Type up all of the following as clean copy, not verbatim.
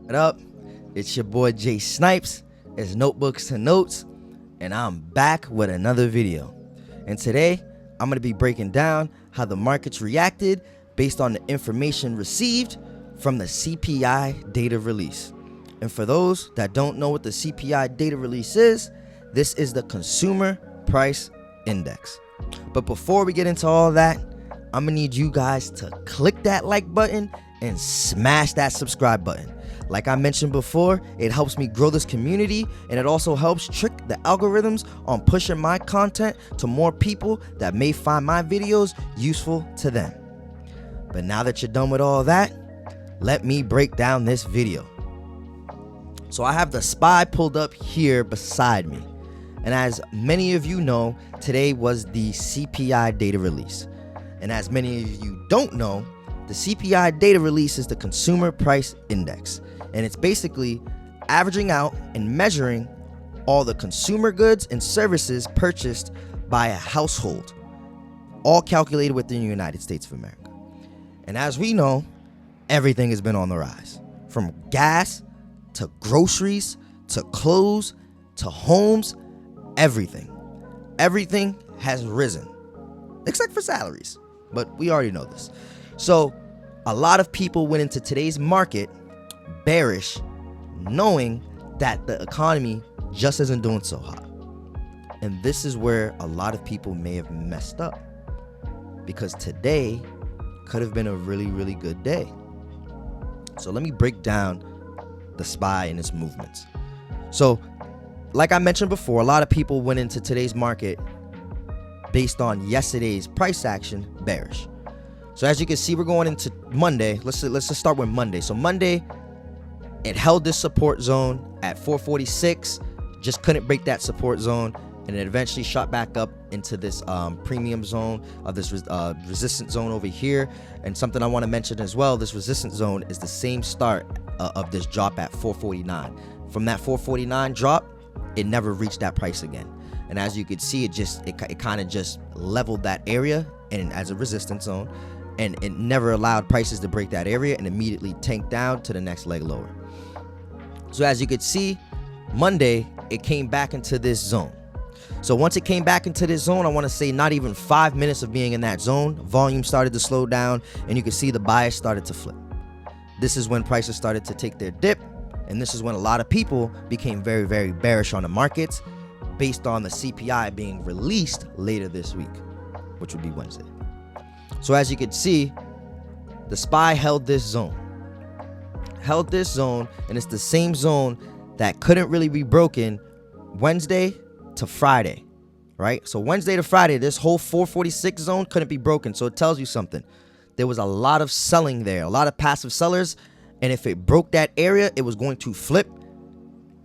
What up? It's your boy Jay Snipes. It's Notebooks to Notes, and I'm back with another video. And today, I'm going to be breaking down how the markets reacted based on the information received from the CPI data release. And for those that don't know what the CPI data release is, this is the Consumer Price Index. But before we get into all that, I'm going to need you guys to click that like button and smash that subscribe button. Like I mentioned before, it helps me grow this community, and it also helps trick the algorithms on pushing my content to more people that may find my videos useful to them. But now that you're done with all that, let me break down this video. So I have the SPY pulled up here beside me. And as many of you know, today was the CPI data release. And as many of you don't know, the CPI data release is the Consumer Price Index. And it's basically averaging out and measuring all the consumer goods and services purchased by a household, all calculated within the United States of America. And as we know, everything has been on the rise, from gas to groceries to clothes to homes. Everything has risen, except for salaries, but we already know this. So a lot of people went into today's market bearish, knowing that the economy just isn't doing so hot. And this is where a lot of people may have messed up, because today could have been a really, really good day. So let me break down the SPY and its movements. So like I mentioned before, a lot of people went into today's market based on yesterday's price action bearish. So as you can see, we're going into Monday. Let's just start with Monday. So Monday, it held this support zone at 446, just couldn't break that support zone, and it eventually shot back up into this premium zone of this resistance zone over here. And something I want to mention as well, this resistance zone is the same start of this drop at 449. From that 449 drop, it never reached that price again. And as you could see, it kind of just leveled that area and as a resistance zone, and it never allowed prices to break that area, and immediately tanked down to the next leg lower. So as you could see, Monday, it came back into this zone. So once it came back into this zone, I want to say not even 5 minutes of being in that zone, volume started to slow down, and you can see the bias started to flip. This is when prices started to take their dip, and this is when a lot of people became very, very bearish on the markets based on the CPI being released later this week, which would be Wednesday. So as you can see, the SPY held this zone, and it's the same zone that couldn't really be broken Wednesday to Friday, right? So Wednesday to Friday, this whole 446 zone couldn't be broken. So it tells you something. There was a lot of selling there, a lot of passive sellers, and if it broke that area, it was going to flip,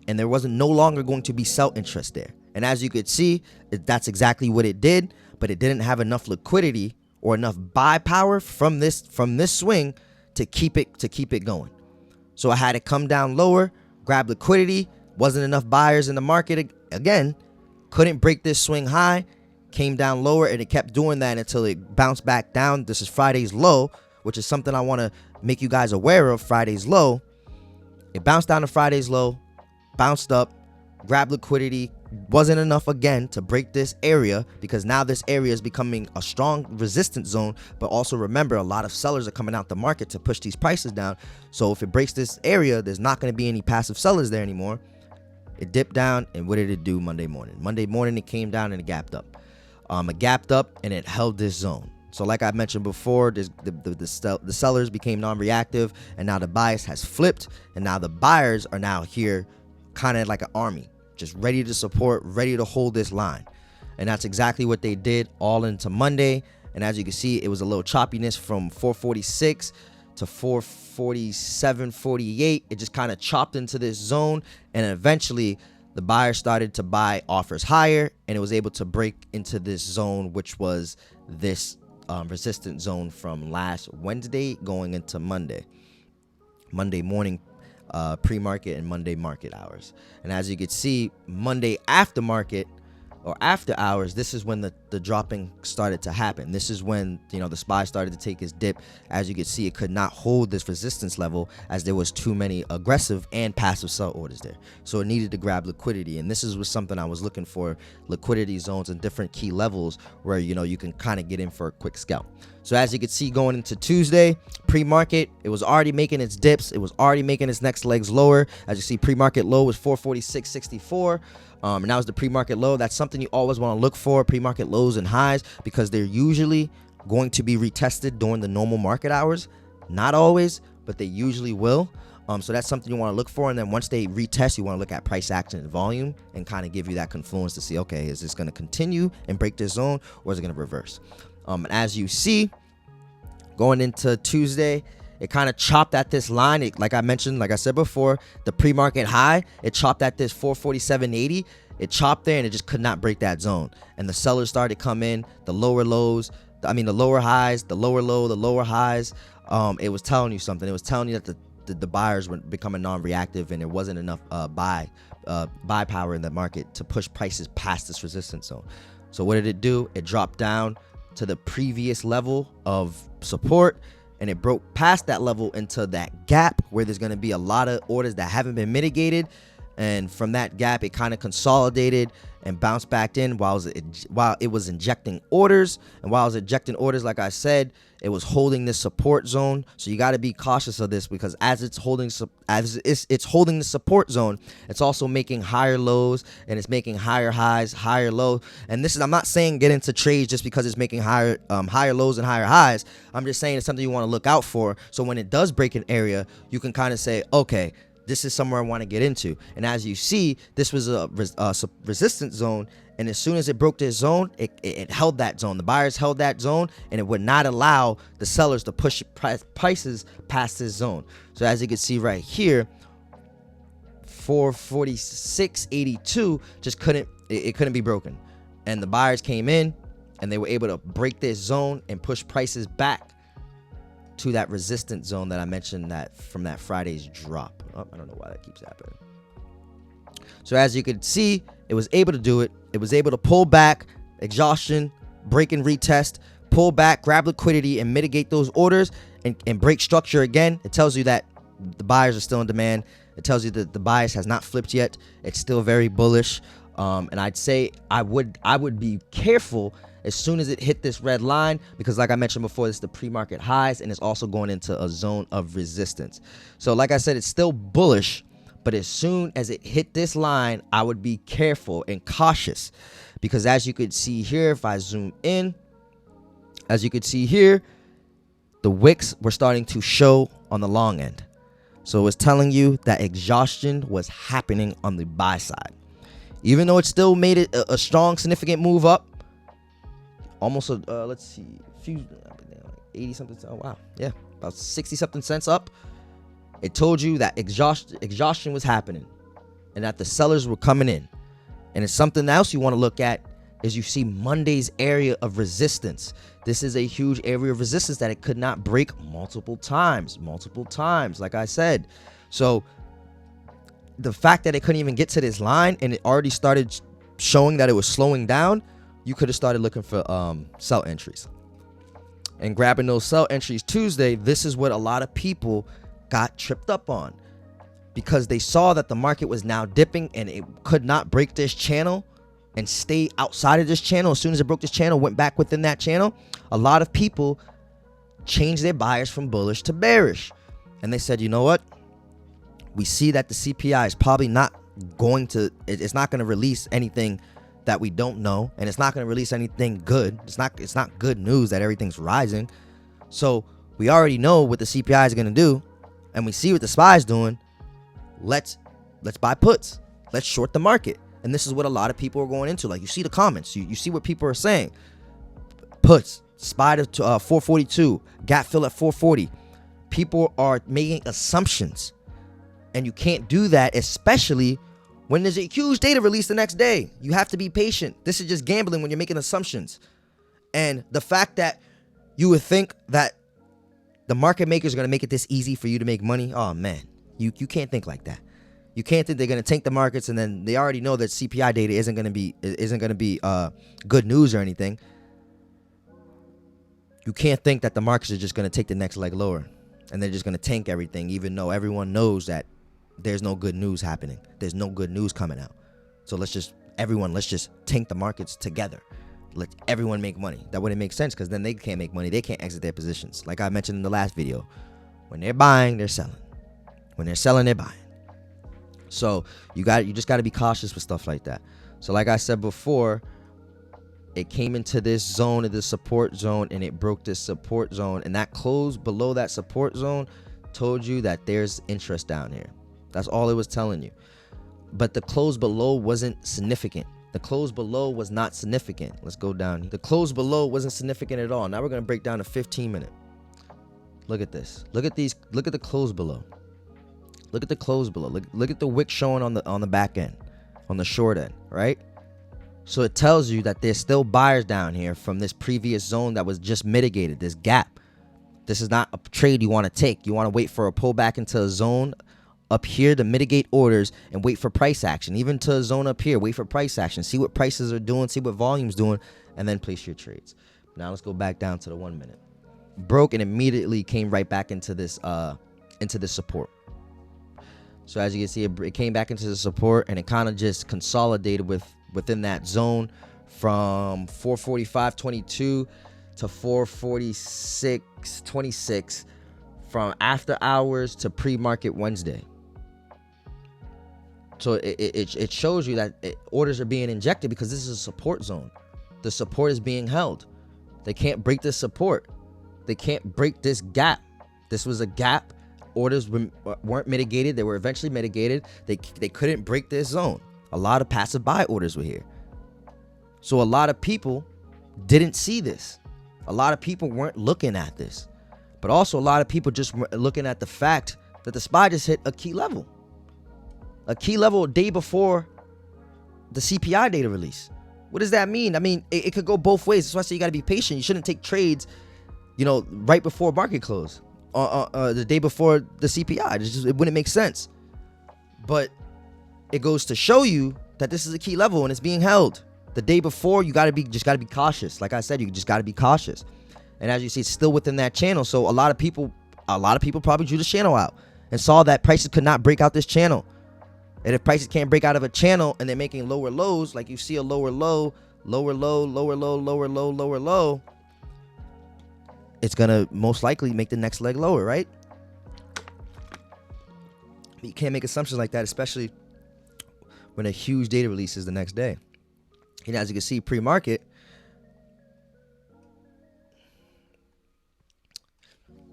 and there wasn't no longer going to be sell interest there. And as you could see, that's exactly what it did, but it didn't have enough liquidity or enough buy power from this swing to keep it going. So I had to come down lower, grab liquidity, wasn't enough buyers in the market again, couldn't break this swing high, came down lower, and it kept doing that until it bounced back down. This is Friday's low, which is something I want to make you guys aware of. Friday's low, it bounced down to Friday's low, bounced up, grabbed liquidity, wasn't enough again to break this area, because now this area is becoming a strong resistance zone. But also remember, a lot of sellers are coming out the market to push these prices down. So if it breaks this area, there's not going to be any passive sellers there anymore. It dipped down, and what did it do Monday morning? Monday morning, it came down and it gapped up. It gapped up and it held this zone. So like I mentioned before, the sellers became non-reactive, and now the bias has flipped, and now the buyers are now here kind of like an army, just ready to support, ready to hold this line. And that's exactly what they did all into Monday. And as you can see, it was a little choppiness from 446 to 447.48. It just kind of chopped into this zone, and eventually the buyer started to buy offers higher, and it was able to break into this zone, which was this resistance zone from last Wednesday going into Monday morning pre-market and Monday market hours. And as you can see, Monday after market, or after hours, this is when the dropping started to happen. This is when, the SPY started to take its dip. As you can see, it could not hold this resistance level as there was too many aggressive and passive sell orders there. So it needed to grab liquidity, and this was something I was looking for, liquidity zones and different key levels where you can kind of get in for a quick scalp. So as you can see, going into Tuesday, pre-market, it was already making its dips. It was already making its next legs lower. As you see, pre-market low was 446.64. And that was the pre-market low. That's something you always want to look for, pre-market lows and highs, because they're usually going to be retested during the normal market hours. Not always, but they usually will. So that's something you want to look for. And then once they retest, you want to look at price action and volume and kind of give you that confluence to see, okay, is this going to continue and break this zone, or is it going to reverse? And as you see, going into Tuesday, it kind of chopped at this line. Like I said before, the pre-market high, it chopped at this 447.80. It chopped there and it just could not break that zone. And the sellers started to come in, the lower lows, the lower highs, the lower low, the lower highs. It was telling you something. It was telling you that the buyers were becoming non-reactive, and there wasn't enough buy power in the market to push prices past this resistance zone. So what did it do? It dropped down to the previous level of support, and it broke past that level into that gap where there's going to be a lot of orders that haven't been mitigated. And from that gap, it kind of consolidated and bounced back in while it was injecting orders. And while it was injecting orders, like I said, it was holding this support zone. So you got to be cautious of this, because as it's holding the support zone, it's also making higher lows, and it's making higher highs, higher lows. And this is, I'm not saying get into trades just because it's making higher lows and higher highs. I'm just saying it's something you want to look out for. So when it does break an area, you can kind of say, okay, this is somewhere I want to get into. And as you see, this was a resistance zone, and as soon as it broke this zone, it held that zone. The buyers held that zone, and it would not allow the sellers to push prices past this zone. So as you can see right here, 446.82 just couldn't be broken, and the buyers came in and they were able to break this zone and push prices back to that resistance zone that I mentioned that from that Friday's drop. Oh, I don't know why that keeps happening. So as you can see, it was able to do it. It was able to pull back, exhaustion, break and retest, pull back, grab liquidity, and mitigate those orders and break structure again. It tells you that the buyers are still in demand. It tells you that the bias has not flipped yet. It's still very bullish. And I'd say I would be careful as soon as it hit this red line, because like I mentioned before, it's the pre-market highs, and it's also going into a zone of resistance. So like I said, it's still bullish, but as soon as it hit this line, I would be careful and cautious, because as you could see here, if I zoom in, as you could see here, the wicks were starting to show on the long end. So it was telling you that exhaustion was happening on the buy side. Even though it still made it a strong, significant move up, almost let's see, 80 something. Oh wow, yeah, about 60 something cents up. It told you that exhaustion was happening, and that the sellers were coming in. And it's something else you want to look at is you see Monday's area of resistance. This is a huge area of resistance that it could not break multiple times, like I said. So the fact that it couldn't even get to this line and it already started showing that it was slowing down, you could have started looking for sell entries and grabbing those sell entries Tuesday. This is what a lot of people got tripped up on, because they saw that the market was now dipping and it could not break this channel and stay outside of this channel. As soon as it broke this channel, went back within that channel, a lot of people changed their bias from bullish to bearish. And they said, you know what? We see that the CPI is probably not going to, it's not going to release anything that we don't know, and it's not going to release anything good. It's not good news that everything's rising. So we already know what the CPI is going to do, and we see what the SPY is doing. Let's buy puts. Let's short the market. And this is what a lot of people are going into. Like, you see the comments, you see what people are saying. Puts, SPY to 442, gap fill at 440. People are making assumptions, and you can't do that, especially when there's a huge data release the next day. You have to be patient. This is just gambling when you're making assumptions. And the fact that you would think that the market makers are going to make it this easy for you to make money, oh man, you can't think like that. You can't think they're going to tank the markets, and then they already know that CPI data isn't going to be good news or anything. You can't think that the markets are just going to take the next leg lower and they're just going to tank everything, even though everyone knows that there's no good news happening. There's no good news coming out. So let's just tank the markets together. Let everyone make money. That wouldn't make sense, because then they can't make money. They can't exit their positions. Like I mentioned in the last video, when they're buying, they're selling. When they're selling, they're buying. So you just got to be cautious with stuff like that. So like I said before, it came into this zone, of the support zone, and it broke this support zone, and that close below that support zone told you that there's interest down here. That's all it was telling you. But the close below wasn't significant. The close below was not significant. Let's go down. The close below wasn't significant at all. Now we're going to break down a 15-minute. Look at this. Look at these. Look at the close below. Look at the close below. Look at the wick showing on the back end, on the short end, right? So it tells you that there's still buyers down here from this previous zone that was just mitigated, this gap. This is not a trade you want to take. You want to wait for a pullback into a zone up here to mitigate orders and wait for price action. Even to a zone up here, wait for price action. See what prices are doing, see what volume's doing, and then place your trades. Now let's go back down to the 1 minute. Broke and immediately came right back into this support. So as you can see, it came back into the support, and it kind of just consolidated within that zone from 445.22 to 446.26 from after hours to pre-market Wednesday. So it shows you that orders are being injected because this is a support zone. The support is being held. They can't break this support. They can't break this gap. This was a gap. Orders weren't mitigated. They were eventually mitigated. They couldn't break this zone. A lot of passive buy orders were here. So a lot of people didn't see this. A lot of people weren't looking at this. But also a lot of people just were looking at the fact that the SPY just hit a key level. A key level a day before the CPI data release. What does that mean? I mean, it could go both ways. That's why I say you got to be patient. You shouldn't take trades, right before market close. The day before the CPI. It wouldn't make sense. But it goes to show you that this is a key level and it's being held. The day before, you just gotta be cautious. Like I said, you just gotta be cautious. And as you see, it's still within that channel. So a lot of people probably drew the channel out and saw that prices could not break out this channel. And if prices can't break out of a channel and they're making lower lows, like you see a lower low, lower low, lower low, lower low, lower low, it's gonna most likely make the next leg lower, right? You can't make assumptions like that, especially when a huge data release is the next day. And as you can see, pre-market,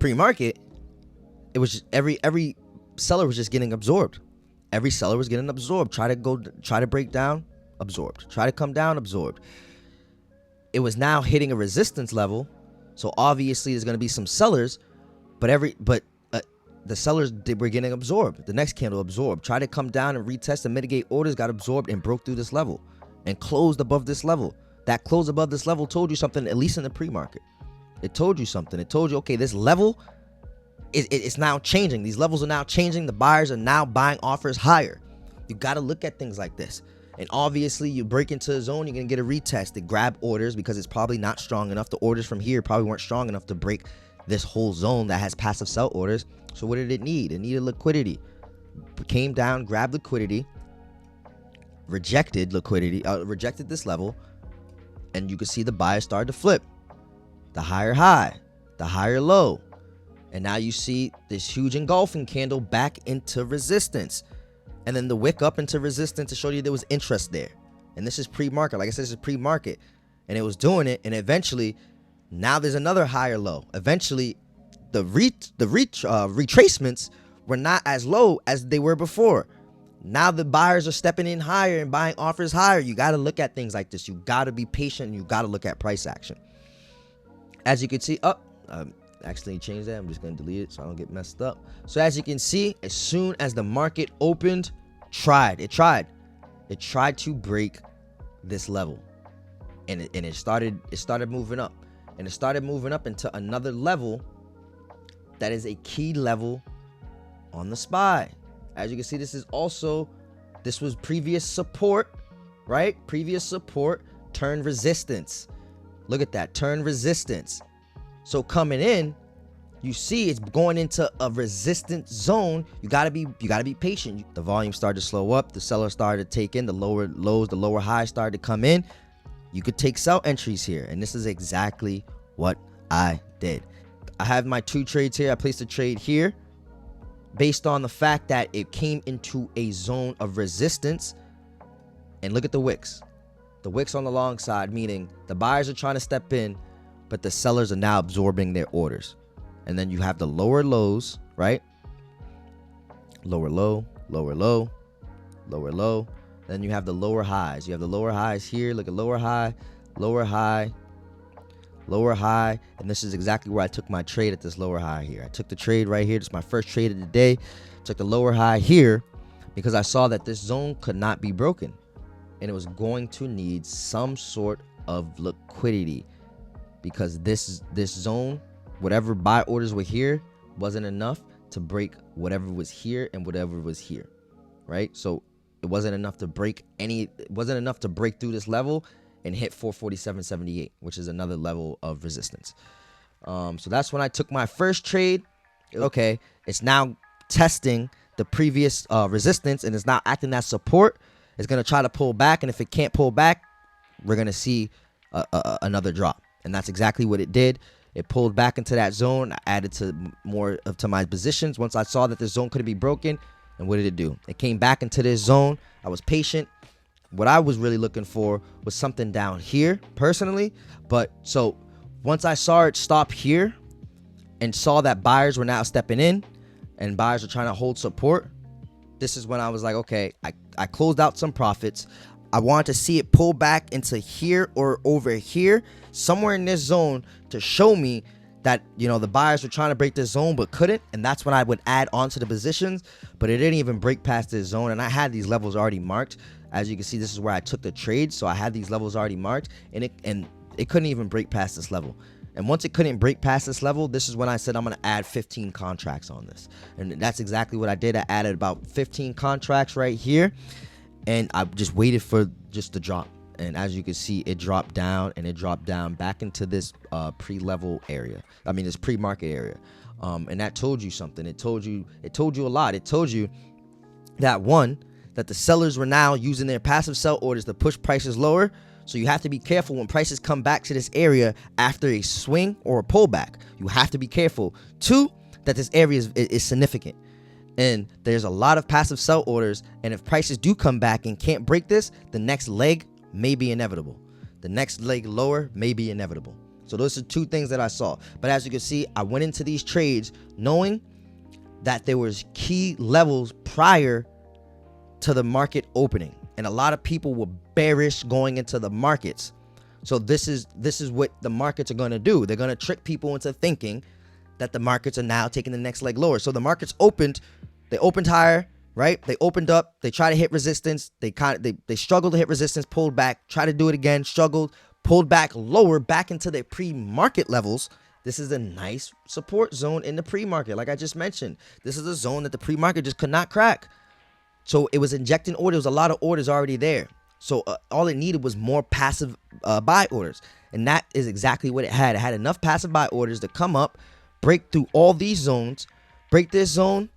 it was just every seller was just getting absorbed. Every seller was getting absorbed. Try to break down, absorbed. Try to come down, absorbed. It was now hitting a resistance level, so obviously there's going to be some sellers, but the sellers were getting absorbed. The next candle absorbed. Try to come down and retest and mitigate orders, got absorbed and broke through this level and closed above this level. That close above this level told you something, at least in the pre-market. It told you something. It told you, okay, this level, it's now changing. These levels are now changing. The buyers are now buying offers higher. You got to look at things like this. And obviously, you break into a zone, you're going to get a retest to grab orders because it's probably not strong enough. The orders from here probably weren't strong enough to break this whole zone that has passive sell orders. So what did it need? It needed liquidity. Came down, grabbed liquidity, rejected this level, and you could see the buyers started to flip. The higher high, the higher low. And now you see this huge engulfing candle back into resistance. And then the wick up into resistance to show you there was interest there. And this is pre-market. Like I said, this is pre-market. And it was doing it. And eventually, now there's another higher low. Eventually, the retracements were not as low as they were before. Now the buyers are stepping in higher and buying offers higher. You got to look at things like this. You got to be patient. And you got to look at price action. As you can see, accidentally changed that. I'm just going to delete it so I don't get messed up. So as you can see, as soon as the market opened, it tried to break this level, and it started moving up, and it started moving up into another level that is a key level on the SPY. As you can see, this was previous support, right? Previous support turned resistance. Look at that, turn resistance. So coming in, you see it's going into a resistance zone. You gotta be patient. The volume started to slow up. The seller started to take in the lower lows, the lower highs started to come in. You could take sell entries here, and this is exactly what I did. I have my 2 trades here. I placed a trade here based on the fact that it came into a zone of resistance. And look at the wicks. The wicks on the long side, meaning the buyers are trying to step in, but the sellers are now absorbing their orders. And then you have the lower lows, right? Lower low, lower low, lower low. Then you have the lower highs. You have the lower highs here. Look at lower high, lower high, lower high. And this is exactly where I took my trade at this lower high here. I took the trade right here. This is my first trade of the day. Took the lower high here because I saw that this zone could not be broken. And it was going to need some sort of liquidity because this zone, whatever buy orders were here, wasn't enough to break whatever was here and whatever was here, right? So it wasn't enough to break through this level and hit 447.78, which is another level of resistance. So that's when I took my first trade. Okay, it's now testing the previous resistance, and it's now acting as support. It's going to try to pull back, and if it can't pull back, we're going to see another drop. And that's exactly what it did. It pulled back into that zone. I added more to my positions once I saw that the zone couldn't be broken. And what did it do? It came back into this zone. I was patient. What I was really looking for was something down here, personally. But so once I saw it stop here and saw that buyers were now stepping in and buyers were trying to hold support, this is when I was like, okay, I closed out some profits. I wanted to see it pull back into here or over here, somewhere in this zone, to show me that, the buyers were trying to break this zone but couldn't. And that's when I would add onto the positions, but it didn't even break past this zone. And I had these levels already marked. As you can see, this is where I took the trade. So I had these levels already marked, and it couldn't even break past this level. And once it couldn't break past this level, this is when I said I'm going to add 15 contracts on this. And that's exactly what I did. I added about 15 contracts right here. And I just waited for just the drop. And as you can see, it dropped down, and it dropped down back into this pre-level area. I mean, this pre-market area. And that told you something. It told you a lot. It told you that, one, that the sellers were now using their passive sell orders to push prices lower. So you have to be careful when prices come back to this area after a swing or a pullback. You have to be careful. Two, that this area is significant. And there's a lot of passive sell orders. And if prices do come back and can't break this, the next leg may be inevitable. The next leg lower may be inevitable. So those are two things that I saw. But as you can see, I went into these trades knowing that there was key levels prior to the market opening. And a lot of people were bearish going into the markets. So this is what the markets are going to do. They're going to trick people into thinking that the markets are now taking the next leg lower. So the markets opened, they opened higher, right? They opened up, they try to hit resistance, they struggled to hit resistance, pulled back, try to do it again, struggled, pulled back lower, back into their pre-market levels. This is a nice support zone in the pre-market. Like I just mentioned, this is a zone that the pre-market just could not crack. So it was injecting orders, a lot of orders already there. So all it needed was more passive buy orders. And that is exactly what it had. It had enough passive buy orders to come up, break through all these zones, break this zone,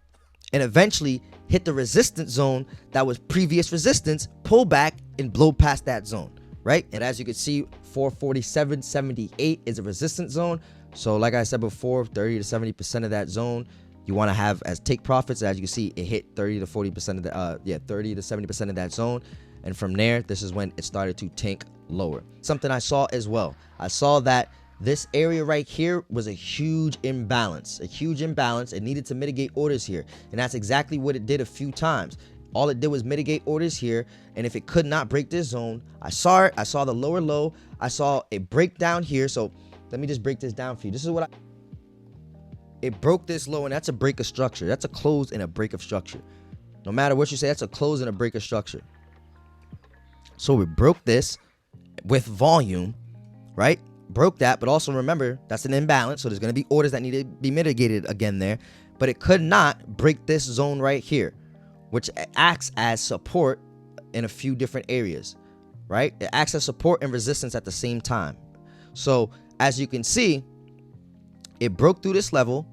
and eventually hit the resistance zone that was previous resistance, pull back, and blow past that zone, right? And as you can see, 447.78 is a resistance zone. So like I said before, 30 to 70% of that zone you want to have as take profits. As you can see, it hit 30 to 40% of the 30 to 70% of that zone. And from there, this is when it started to tank lower. Something I saw as well. I saw that this area right here was a huge imbalance. It needed to mitigate orders here. And that's exactly what it did a few times. All it did was mitigate orders here. And if it could not break this zone, I saw it. I saw the lower low. I saw a breakdown here. So let me just break this down for you. This is what it broke this low, and that's a break of structure. That's a close and a break of structure. No matter what you say, that's a close and a break of structure. So we broke this with volume, right? Broke that, but also remember, that's an imbalance. So there's going to be orders that need to be mitigated again there. But it could not break this zone right here. which acts as support in a few different areas, right? It acts as support and resistance at the same time. So as you can see, it broke through this level,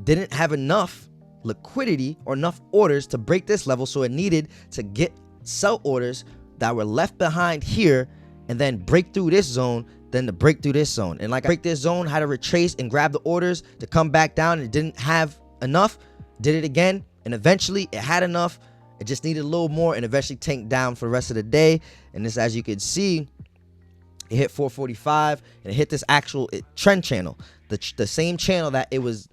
didn't have enough liquidity or enough orders to break this level, so it needed to get sell orders that were left behind here and then break through this zone, then to break through this zone. And like I break this zone, had to retrace and grab the orders to come back down, and it didn't have enough, did it again, and eventually it had enough. It just needed a little more and eventually tanked down for the rest of the day. And this, as you can see, it hit 445 and it hit this actual trend channel, the same channel that it was,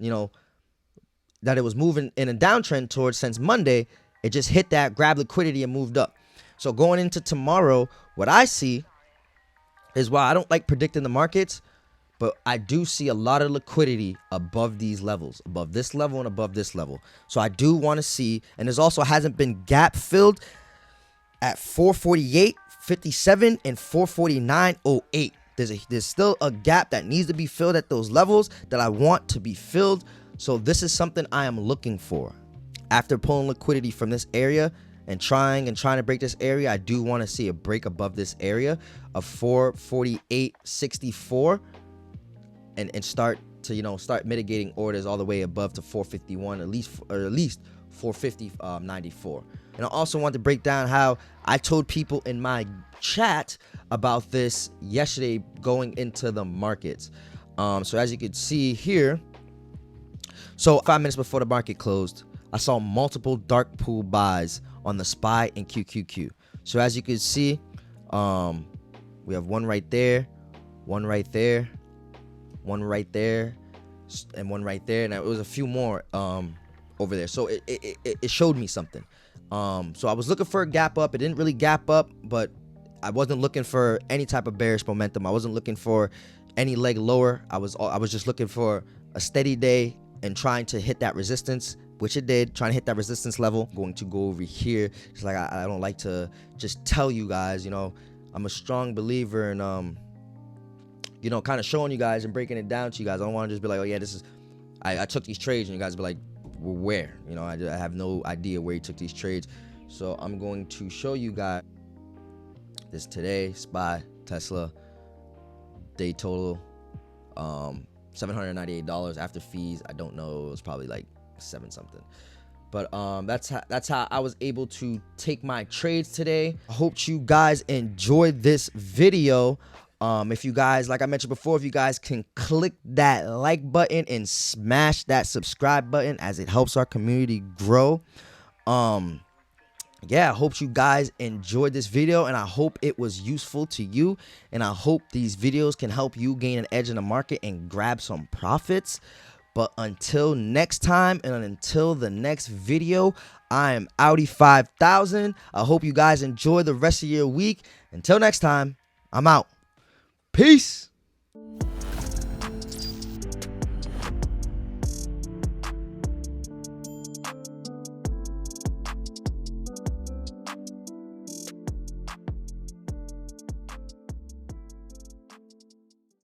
that it was moving in a downtrend towards since Monday. It just hit that, grabbed liquidity, and moved up. So going into tomorrow, what I see is, while I don't like predicting the markets, but I do see a lot of liquidity above these levels, above this level and above this level. So I do want to see, and there's also hasn't been gap filled at 448.57 and 449.08. There's still a gap that needs to be filled at those levels that I want to be filled. So this is something I am looking for. After pulling liquidity from this area and trying to break this area, I do want to see a break above this area of 448.64 and start to start mitigating orders all the way above to 451, at least 450.94. And I also want to break down how I told people in my chat about this yesterday going into the markets. So as you can see here, so 5 minutes before the market closed, I saw multiple dark pool buys on the SPY and QQQ. So as you can see, we have one right there, one right there, one right there, and one right there, and it was a few more over there. So it showed me something. So I was looking for a gap up. It didn't really gap up, but I wasn't looking for any type of bearish momentum. I wasn't looking for any leg lower. I was just looking for a steady day and trying to hit that resistance, which it did, trying to hit that resistance level. I'm going to go over here. It's like I don't like to just tell you guys, I'm a strong believer in kind of showing you guys and breaking it down to you guys. I don't want to just be like, oh yeah, this is, I took these trades, and you guys be like, well, where? I have no idea where you took these trades. So I'm going to show you guys this today. SPY, Tesla, day total, $798 after fees. I don't know, it was probably like 7 something. But that's how I was able to take my trades today. I hope you guys enjoyed this video. If you guys, like I mentioned before, if you guys can click that like button and smash that subscribe button, as it helps our community grow. Yeah, I hope you guys enjoyed this video, and I hope it was useful to you, and I hope these videos can help you gain an edge in the market and grab some profits. But until next time, and until the next video, I am Audi 5000. I hope you guys enjoy the rest of your week. Until next time, I'm out. Peace.